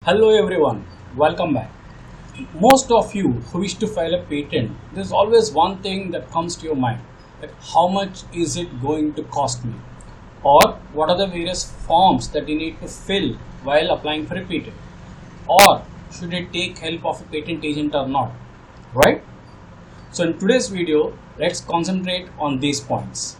Hello everyone, welcome back. Most of you who wish to file a patent, there's always one thing that comes to your mind, that how much is it going to cost me? Or what are the various forms that you need to fill while applying for a patent? Or should I take help of a patent agent or not? Right? So in today's video, let's concentrate on these points.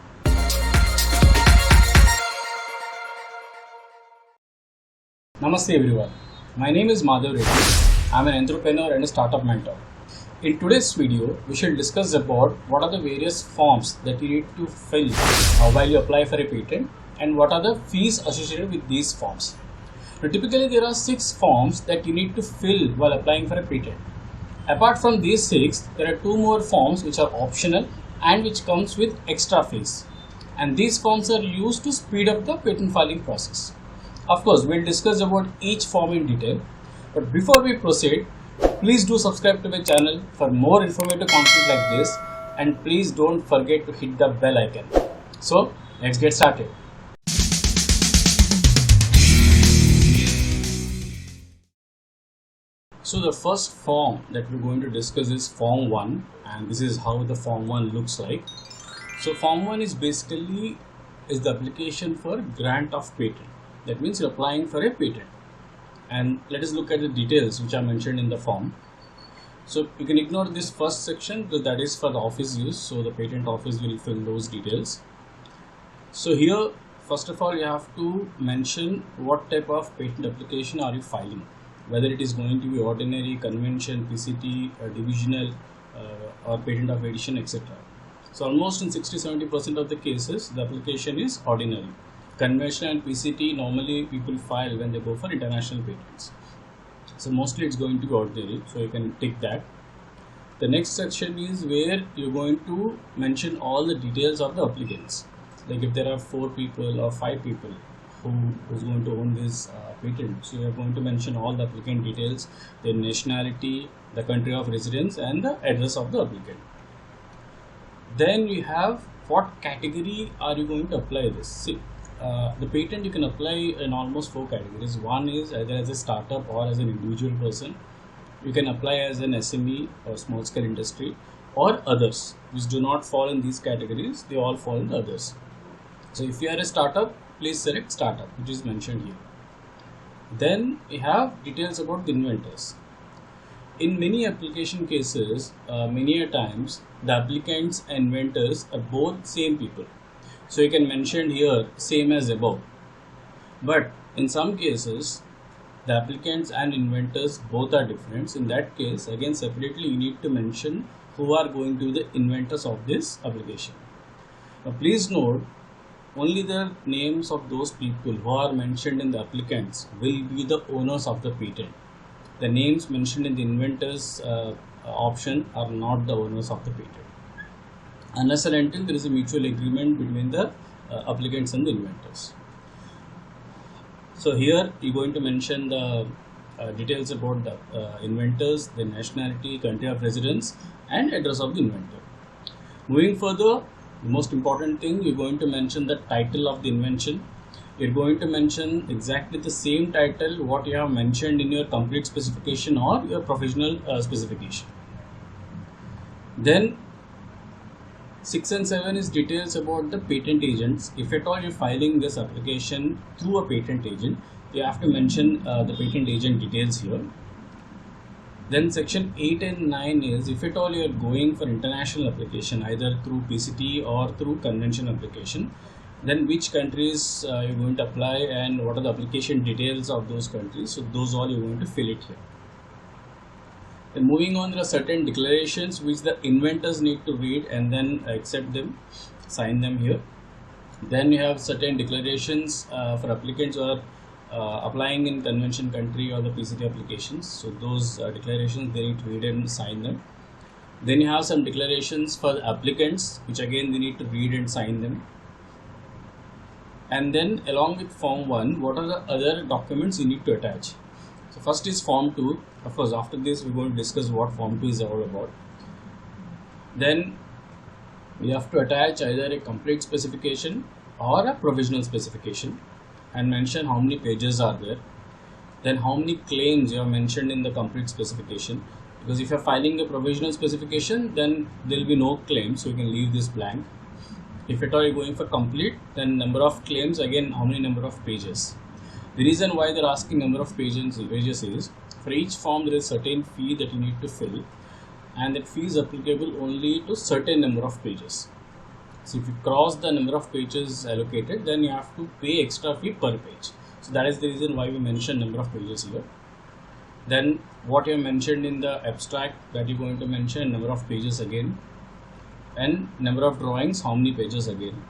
Namaste everyone. My name is Madhav Reddy. I am an entrepreneur and a startup mentor. In today's video, we shall discuss about what are the various forms that you need to fill while you apply for a patent and what are the fees associated with these forms. Now, typically there are 6 forms that you need to fill while applying for a patent. Apart from these 6, there are 2 more forms which are optional and which comes with extra fees. And these forms are used to speed up the patent filing process. Of course, we'll discuss about each form in detail, but before we proceed, please do subscribe to my channel for more informative content like this, and please don't forget to hit the bell icon. So, let's get started. So the first form that we're going to discuss is Form 1, and this is how the Form 1 looks like. So Form 1 is basically the application for grant of patent. That means you're applying for a patent. And let us look at the details which are mentioned in the form. So you can ignore this first section because that is for the office use. So the patent office will fill those details. So here, first of all, you have to mention what type of patent application are you filing. Whether it is going to be ordinary, convention, PCT, divisional, or patent of edition, etc. So almost in 60-70% of the cases, the application is ordinary. Convention and PCT normally people file when they go for international patents. So mostly it's going to be ordinary, so you can tick that. The next section is where you're going to mention all the details of the applicants. Like if there are 4 people or 5 people who's going to own this patent, so you're going to mention all the applicant details, their nationality, the country of residence, and the address of the applicant. Then we have what category are you going to apply this. See, the patent you can apply in almost 4 categories. One is either as a startup or as an individual person. You can apply as an SME or small scale industry, or others which do not fall in these categories, they all fall in the others. So if you are a startup, please select startup, which is mentioned here. Then you have details about the inventors. In many application cases, many a times the applicants and inventors are both same people. So you can mention here same as above. But in some cases, the applicants and inventors both are different. So in that case, again separately you need to mention who are going to be the inventors of this application. Now please note, only the names of those people who are mentioned in the applicants will be the owners of the patent. The names mentioned in the inventors option are not the owners of the patent, unless and until there is a mutual agreement between the applicants and the inventors. So here you're going to mention the details about the inventors, the nationality, country of residence, and address of the inventor. Moving further, the most important thing, you're going to mention the title of the invention. You're going to mention exactly the same title what you have mentioned in your complete specification or your professional specification. Then 6 and 7 is details about the patent agents. If at all you're filing this application through a patent agent, you have to mention the patent agent details here. Then section 8 and 9 is if at all you're going for international application either through PCT or through convention application, then which countries you're going to apply and what are the application details of those countries. So those all you're going to fill it here. Then moving on, there are certain declarations which the inventors need to read and then accept them, sign them here. Then you have certain declarations for applicants who are applying in convention country or the PCT applications. So those declarations they need to read and sign them. Then you have some declarations for the applicants, which again they need to read and sign them. And then along with Form 1, what are the other documents you need to attach? So first is Form 2. Of course, after this we're going to discuss what Form 2 is all about. Then we have to attach either a complete specification or a provisional specification and mention how many pages are there. then how many claims you have mentioned in the complete specification, because if you are filing a provisional specification, then there will be no claims, so you can leave this blank. If at all you're going for complete, then number of claims, again how many number of pages. The reason why they're asking number of pages is, for each form there is certain fee that you need to fill, and that fee is applicable only to certain number of pages. So if you cross the number of pages allocated, then you have to pay extra fee per page. So that is the reason why we mentioned number of pages here. Then what you have mentioned in the abstract, that you're going to mention number of pages again, and number of drawings, how many pages again.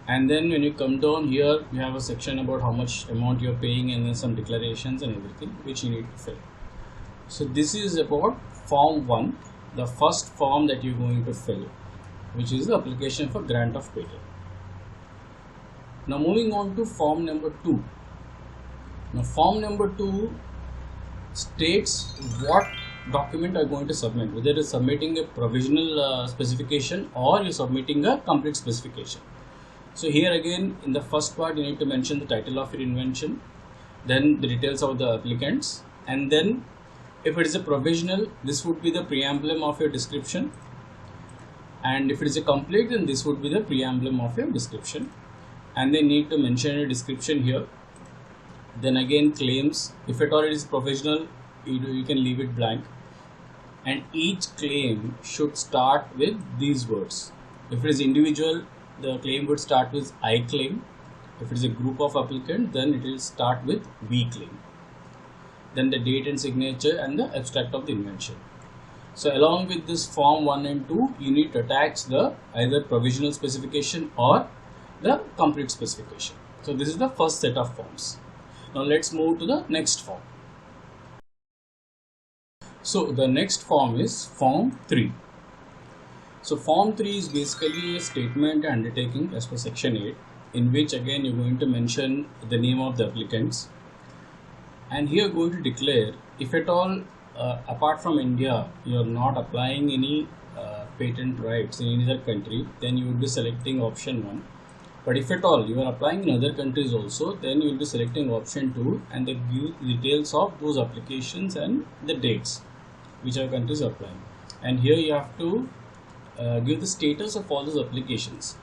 And then when you come down here, you have a section about how much amount you're paying, and then some declarations and everything which you need to fill. So this is about form 1, the first form that you're going to fill, which is the application for grant of patent. Now moving on to form number 2. Now form number 2 states what document are going to submit, whether it is submitting a provisional specification or you're submitting a complete specification. So here again, in the first part, you need to mention the title of your invention, then the details of the applicants, and then if it is a provisional, this would be the preamble of your description, and if it is a complete, then this would be the preamble of your description, and they need to mention a description here. Then again claims, if at all it is provisional, you can leave it blank, and each claim should start with these words. If it is individual, the claim would start with I claim. If it is a group of applicants, then it will start with we claim. Then the date and signature and the abstract of the invention. So along with this form 1 and 2, you need to attach the either provisional specification or the complete specification. So this is the first set of forms. Now let's move to the next form. So the next form is form 3. So form 3 is basically a statement and undertaking as per section 8, in which again you're going to mention the name of the applicants, and here you're going to declare if at all apart from India you're not applying any patent rights in any other country, then you will be selecting option 1. But if at all you are applying in other countries also, then you will be selecting option 2, and they give details of those applications and the dates which our countries are applying. And here you have to give the status of all those applications,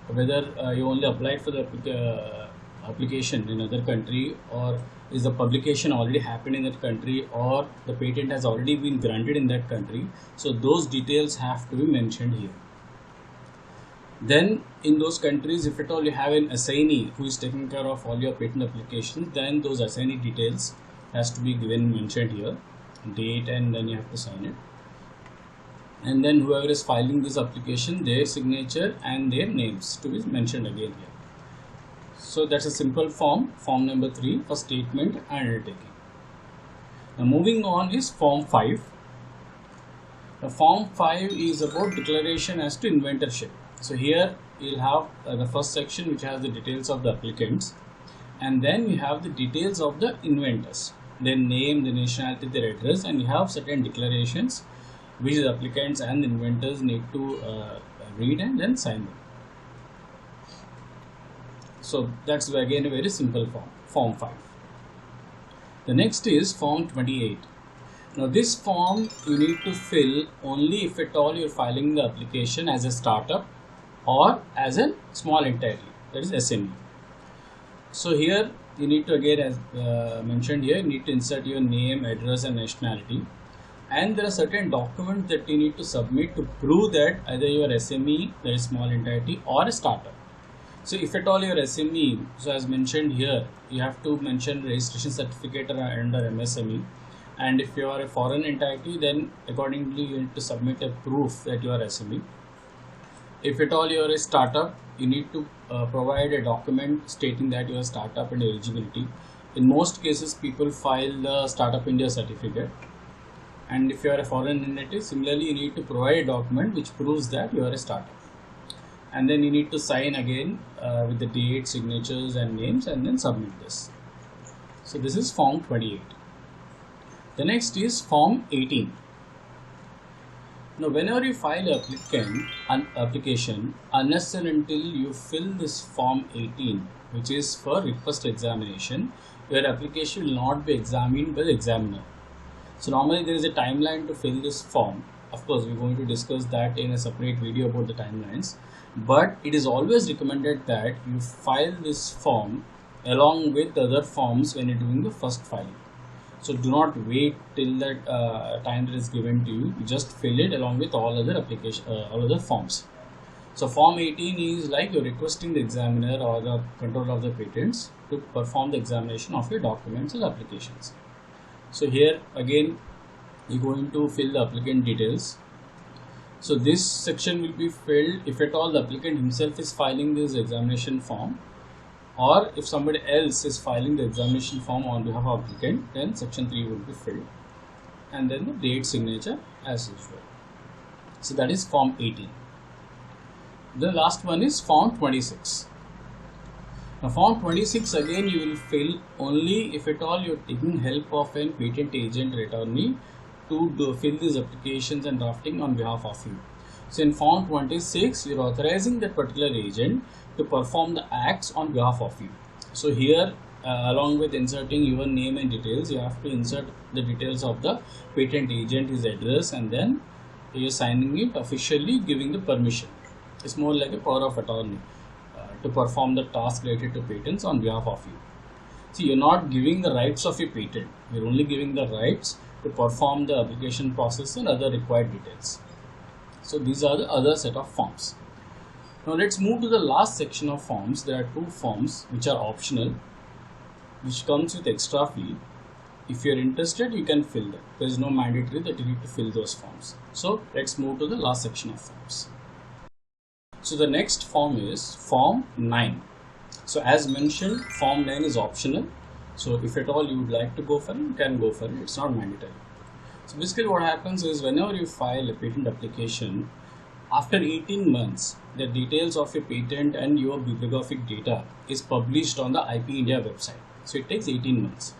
whether you only applied for the application in other country, or is the publication already happened in that country, or the patent has already been granted in that country. So those details have to be mentioned here. Then in those countries, if at all you have an assignee who is taking care of all your patent applications, then those assignee details has to be mentioned here, date, and then you have to sign it. And then whoever is filing this application, their signature and their names to be mentioned again here. So that's a simple form number 3 for statement and undertaking. Now moving on is form 5. The form 5 is about declaration as to inventorship. So here you'll have the first section which has the details of the applicants, and then we have the details of the inventors, their name, their nationality, their address, and you have certain declarations which the applicants and the inventors need to read and then sign them. So that's again a very simple form 5. The next is form 28. Now this form you need to fill only if at all you're filing the application as a startup or as a small entity, that is SME. So here you need to, again as mentioned here, you need to insert your name, address and nationality, and there are certain documents that you need to submit to prove that either you are SME, that is small entity, or a startup. So if at all you are SME, so as mentioned here, you have to mention registration certificate under MSME, and if you are a foreign entity, then accordingly you need to submit a proof that you are SME. If at all you are a startup, you need to provide a document stating that you are a startup and eligibility. In most cases, people file the Startup India certificate. And if you are a foreign entity, similarly you need to provide a document which proves that you are a startup. And then you need to sign again with the date, signatures and names, and then submit this. So this is form 28. The next is form 18. Now whenever you file an application, unless and until you fill this form 18, which is for request examination, your application will not be examined by the examiner. So normally there is a timeline to fill this form. Of course, we're going to discuss that in a separate video about the timelines, but it is always recommended that you file this form along with the other forms when you're doing the first filing. So do not wait till that time that is given to you. You just fill it along with all other forms. So form 18 is like you're requesting the examiner or the controller of the patents to perform the examination of your documents and applications. So here again you're going to fill the applicant details. So this section will be filled if at all the applicant himself is filing this examination form, or if somebody else is filing the examination form on behalf of applicant, then section 3 will be filled, and then the date signature as usual. So that is form 18. The last one is form 26. Now form 26 again you will fill only if at all you are taking help of a patent agent or attorney to fill these applications and drafting on behalf of you. So in form 26 you are authorizing that particular agent to perform the acts on behalf of you. So here along with inserting your name and details, you have to insert the details of the patent agent, his address, and then you are signing it officially, giving the permission. It's more like a power of attorney to perform the task related to patents on behalf of you. See, you're not giving the rights of your patent, you're only giving the rights to perform the application process and other required details. So these are the other set of forms. Now let's move to the last section of forms. There are two forms which are optional, which comes with extra fee. If you're interested, you can fill them. There is no mandatory that you need to fill those forms. So let's move to the last section of forms. So the next form is form 9. So as mentioned, form 9 is optional. So if at all you would like to go for it, you can go for it. It's not mandatory. So basically what happens is whenever you file a patent application, after 18 months, the details of your patent and your bibliographic data is published on the IP India website. So it takes 18 months.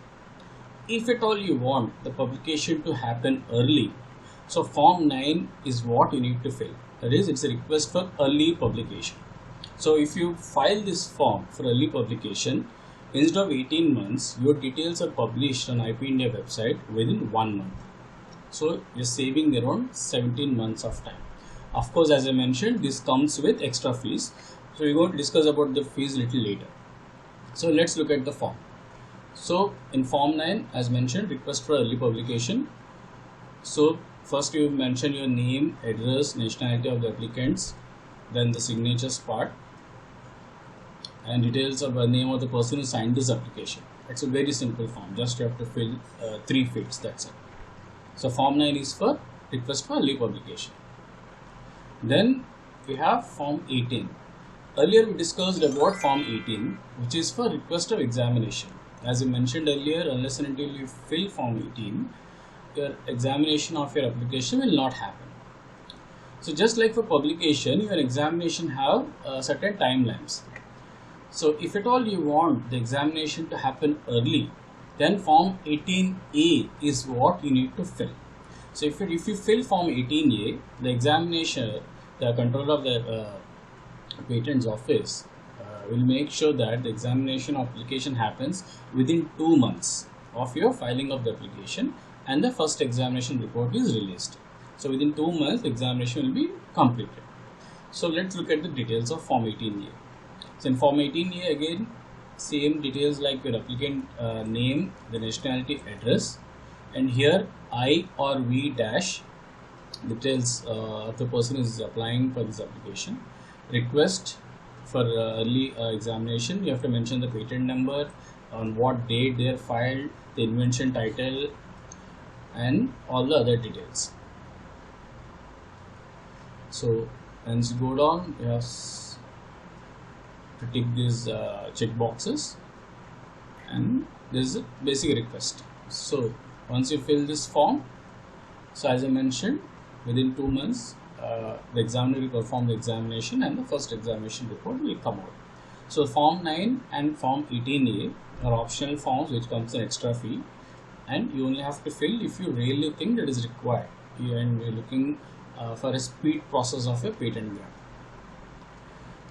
If at all you want the publication to happen early, so form 9 is what you need to fill. That is, it's a request for early publication. So if you file this form for early publication, instead of 18 months, your details are published on IP India website within 1 month. So you're saving around 17 months of time. Of course, as I mentioned, this comes with extra fees. So we're going to discuss about the fees a little later. So let's look at the form. So in form 9, as mentioned, request for early publication. So first you mention your name, address, nationality of the applicants, then the signatures part, and details of the name of the person who signed this application. It's a very simple form, just you have to fill 3 fields, that's it. So form 9 is for request for early publication. Then we have form 18. Earlier we discussed about form 18, which is for request of examination. As I mentioned earlier, unless and until you fill form 18, your examination of your application will not happen. So just like for publication, your examination have certain timelines. So if at all you want the examination to happen early, then form 18A is what you need to fill. So if you fill form 18A, the examination, the controller of the patents office will make sure that the examination application happens within 2 months of your filing of the application, and the first examination report is released. So within 2 months the examination will be completed. So let's look at the details of form 18A. So in form 18A again, same details like your applicant name, the nationality, address, and here I or V dash details of the person is applying for this application. Request for early examination, you have to mention the patent number, on what date they are filed, the invention title, and all the other details. So once you go down, you have to tick these check boxes, and this is a basic request. So once you fill this form, so as I mentioned, within 2 months the examiner will perform the examination and the first examination report will come out. So form 9 and form 18A are optional forms which comes an extra fee, and you only have to fill if you really think that is required and you're looking for a speed process of a patent grant.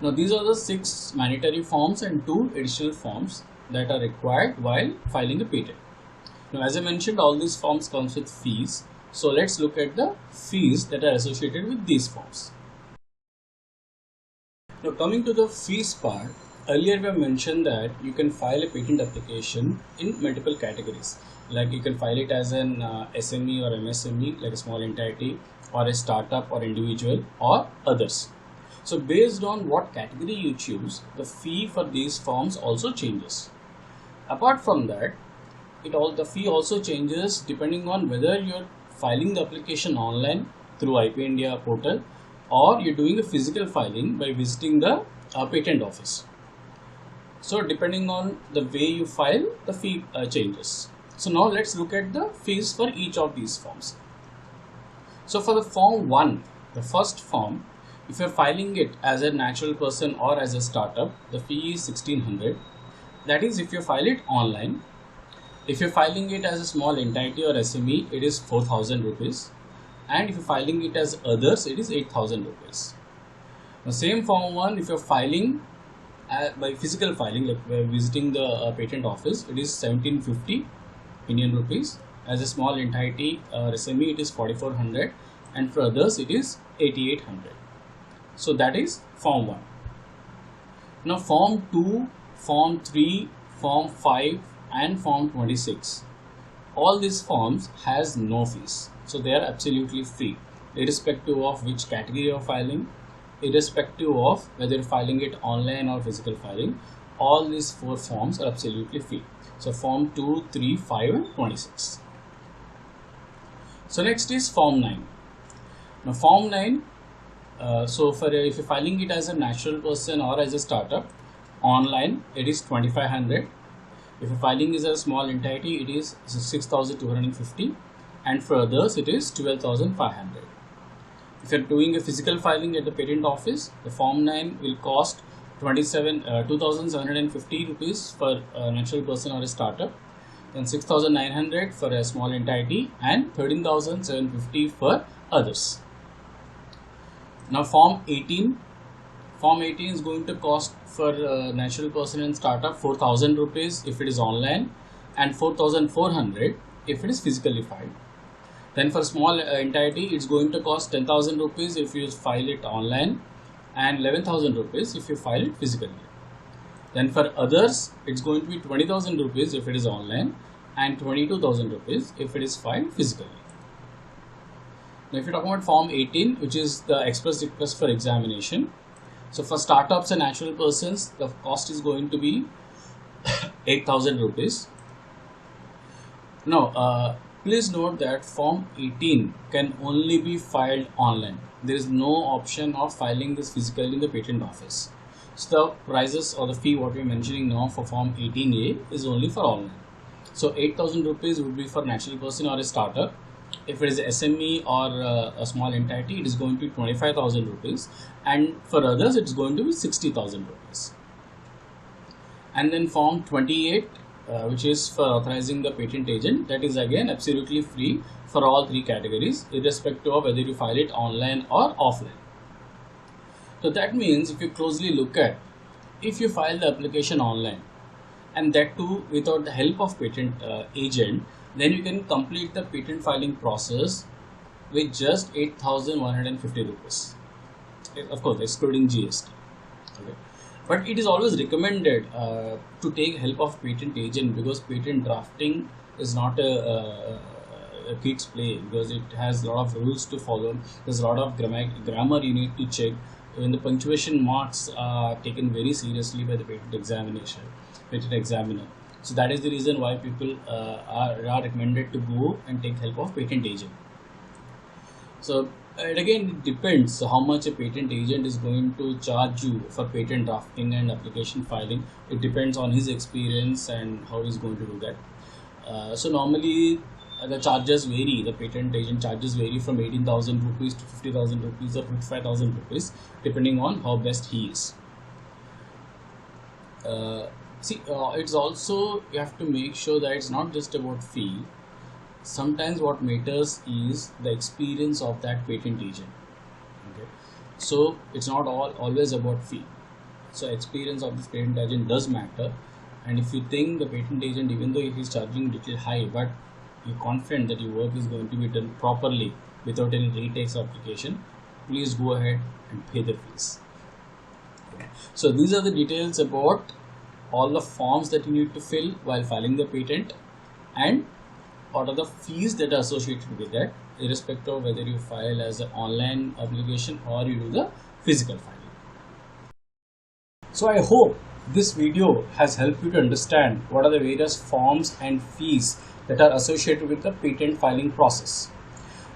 Now these are the 6 mandatory forms and 2 additional forms that are required while filing a patent. Now as I mentioned, all these forms comes with fees. So let's look at the fees that are associated with these forms. Now coming to the fees part, earlier we have mentioned that you can file a patent application in multiple categories. Like you can file it as an SME or MSME, like a small entity, or a startup or individual, or others. So based on what category you choose, the fee for these forms also changes. Apart from that, the fee also changes depending on whether you're filing the application online through IP India portal, or you're doing a physical filing by visiting the patent office. So depending on the way you file, the fee changes. So now let's look at the fees for each of these forms. So for the form 1, the first form, if you're filing it as a natural person or as a startup, the fee is 1600. That is if you file it online. If you're filing it as a small entity or SME, it is 4000 rupees. And if you're filing it as others, it is 8000 rupees. The same form 1, if you're filing by physical filing, like by visiting the patent office, it is 1750 Indian rupees. As a small entity or SME, it is 4400, and for others, it is 8800. So that is form 1. Now form 2, form 3, form 5 and form 26. All these forms has no fees. So they are absolutely free, irrespective of which category you are filing, irrespective of whether you're filing it online or physical filing. All these 4 forms are absolutely free. So form 2, 3, 5 and 26. So next is form 9. Now form 9, if you're filing it as a natural person or as a startup, online it is 2500. If you're filing as a small entity, it is 6250, and for others it is 12500. If you're doing a physical filing at the patent office, the form 9 will cost 2750 rupees for a natural person or a startup, then 6900 for a small entity, and 13750 for others. Now form 18 is going to cost for natural person and startup 4000 rupees if it is online, and 4400 if it is physically filed. Then for small entity, it's going to cost 10,000 rupees if you file it online, and 11,000 rupees if you file it physically. Then for others, it's going to be 20,000 rupees if it is online, and 22,000 rupees if it is filed physically. Now if you talk about form 18, which is the express request for examination. So for startups and natural persons, the cost is going to be 8,000 rupees. Now please note that form 18 can only be filed online. There is no option of filing this physically in the patent office. So the prices or the fee what we are mentioning now for form 18A is only for online. So 8,000 rupees would be for natural person or a startup. If it is SME or a small entity, it is going to be 25,000 rupees, and for others it is going to be 60,000 rupees. And then form 28, which is for authorizing the patent agent, that is again absolutely free for all 3 categories, irrespective of whether you file it online or offline. So that means if you closely look at, if you file the application online, and that too without the help of patent agent, then you can complete the patent filing process with just 8,150 rupees. Of course, excluding GST. Okay. But it is always recommended to take help of patent agent, because patent drafting is not a kid's play, because it has a lot of rules to follow. There's a lot of grammar you need to check. When the punctuation marks are taken very seriously by the patent examiner. So that is the reason why people are recommended to go and take help of patent agent. So it again depends how much a patent agent is going to charge you for patent drafting and application filing. It depends on his experience and how he's going to do that. So normally the charges vary. The patent agent charges vary from 18,000 rupees to 50,000 rupees or 55,000 rupees, depending on how best he is. It's also, you have to make sure that it's not just about fee. Sometimes what matters is the experience of that patent agent. Okay, so it's not always about fee. So experience of this patent agent does matter. And if you think the patent agent, even though he is charging a little high, but you're confident that your work is going to be done properly without any retakes of application, please go ahead and pay the fees. Okay. So these are the details about all the forms that you need to fill while filing the patent and what are the fees that are associated with that, irrespective of whether you file as an online application or you do the physical filing. So I hope this video has helped you to understand what are the various forms and fees that are associated with the patent filing process.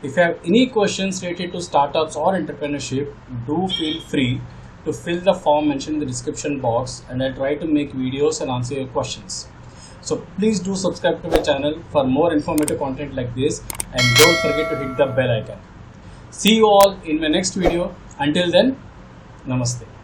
If you have any questions related to startups or entrepreneurship, do feel free to fill the form mentioned in the description box, and I'll try to make videos and answer your questions. So please do subscribe to my channel for more informative content like this, and don't forget to hit the bell icon. See you all in my next video. Until then, namaste.